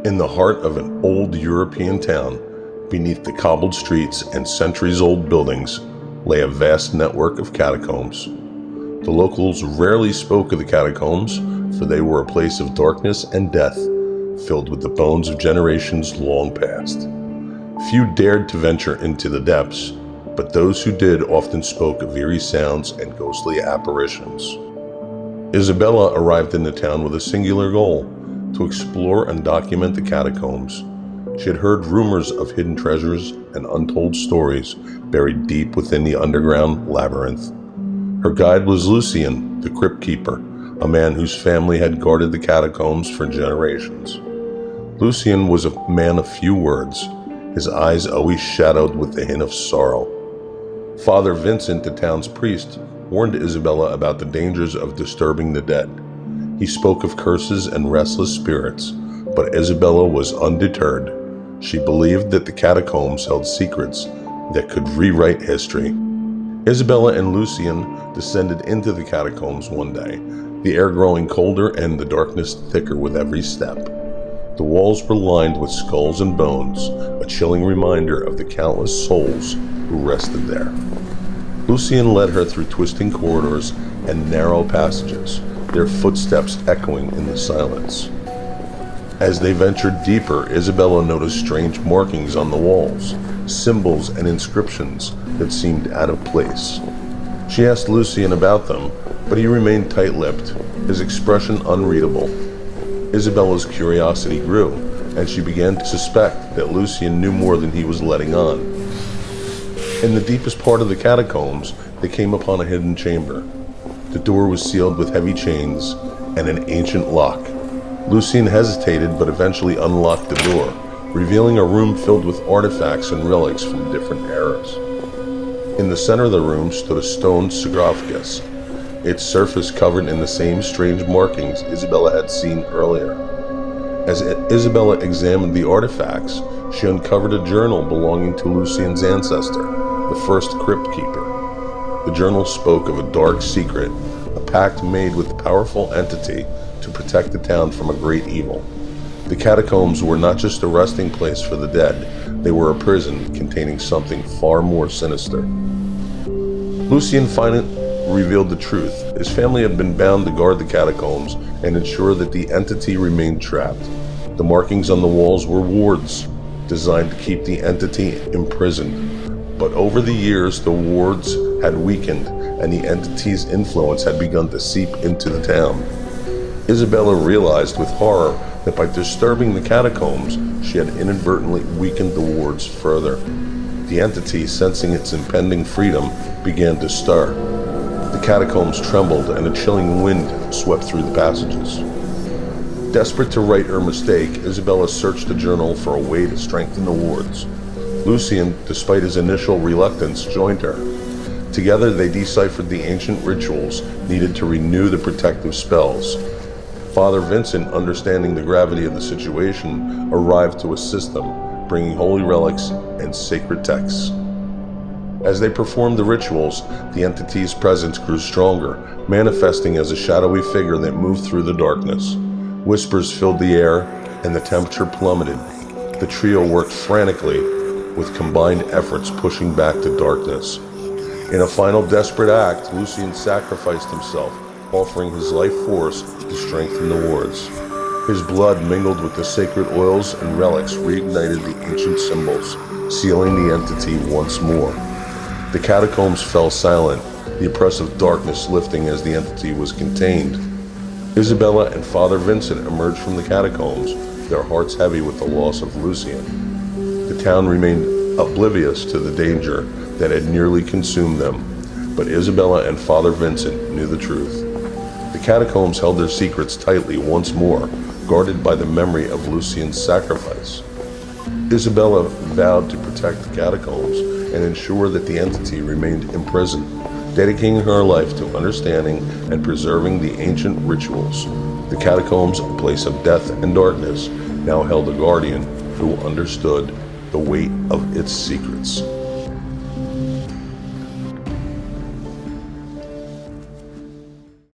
In the heart of an old European town, beneath the cobbled streets and centuries-old buildings, lay a vast network of catacombs. The locals rarely spoke of the catacombs, for they were a place of darkness and death, filled with the bones of generations long past. Few dared to venture into the depths, but those who did often spoke of eerie sounds and ghostly apparitions. Isabella arrived in the town with a singular goal: to explore and document the catacombs. She had heard rumors of hidden treasures and untold stories buried deep within the underground labyrinth. Her guide was Lucien, the Crypt keeper, a man whose family had guarded the catacombs for generations. Lucien was a man of few words, his eyes always shadowed with a hint of sorrow. Father Vincent, the town's priest, warned Isabella about the dangers of disturbing the dead. He spoke of curses and restless spirits, but Isabella was undeterred. She believed that the catacombs held secrets that could rewrite history. Isabella and Lucien descended into the catacombs one day, the air growing colder and the darkness thicker with every step. The walls were lined with skulls and bones, a chilling reminder of the countless souls who rested there. Lucien led her through twisting corridors and narrow passages, their footsteps echoing in the silence. As they ventured deeper, Isabella noticed strange markings on the walls, symbols and inscriptions that seemed out of place. She asked Lucien about them, but he remained tight-lipped, his expression unreadable. Isabella's curiosity grew, and she began to suspect that Lucien knew more than he was letting on. In the deepest part of the catacombs, they came upon a hidden chamber. The door was sealed with heavy chains and an ancient lock. Lucien hesitated but eventually unlocked the door, revealing a room filled with artifacts and relics from different eras. In the center of the room stood a stone sarcophagus, its surface covered in the same strange markings Isabella had seen earlier. As Isabella examined the artifacts, she uncovered a journal belonging to Lucien's ancestor, the first Crypt keeper. The journal spoke of a dark secret, a pact made with a powerful entity to protect the town from a great evil. The catacombs were not just a resting place for the dead, they were a prison containing something far more sinister. Lucien finally revealed the truth. His family had been bound to guard the catacombs and ensure that the entity remained trapped. The markings on the walls were wards, designed to keep the entity imprisoned. But over the years, the wards had weakened, and the entity's influence had begun to seep into the town. Isabella realized with horror that by disturbing the catacombs, she had inadvertently weakened the wards further. The entity, sensing its impending freedom, began to stir. The catacombs trembled, and a chilling wind swept through the passages. Desperate to right her mistake, Isabella searched the journal for a way to strengthen the wards. Lucien, despite his initial reluctance, joined her. Together they deciphered the ancient rituals needed to renew the protective spells. Father Vincent, understanding the gravity of the situation, arrived to assist them, bringing holy relics and sacred texts. As they performed the rituals, the entity's presence grew stronger, manifesting as a shadowy figure that moved through the darkness. Whispers filled the air, and the temperature plummeted. The trio worked frantically, with combined efforts pushing back the darkness. In a final desperate act, Lucien sacrificed himself, offering his life force to strengthen the wards. His blood mingled with the sacred oils and relics reignited the ancient symbols, sealing the entity once more. The catacombs fell silent, the oppressive darkness lifting as the entity was contained. Isabella and Father Vincent emerged from the catacombs, their hearts heavy with the loss of Lucien. The town remained oblivious to the danger that had nearly consumed them, but Isabella and Father Vincent knew the truth. The catacombs held their secrets tightly once more, guarded by the memory of Lucien's sacrifice. Isabella vowed to protect the catacombs and ensure that the entity remained imprisoned, dedicating her life to understanding and preserving the ancient rituals. The catacombs, a place of death and darkness, now held a guardian who understood the weight of its secrets.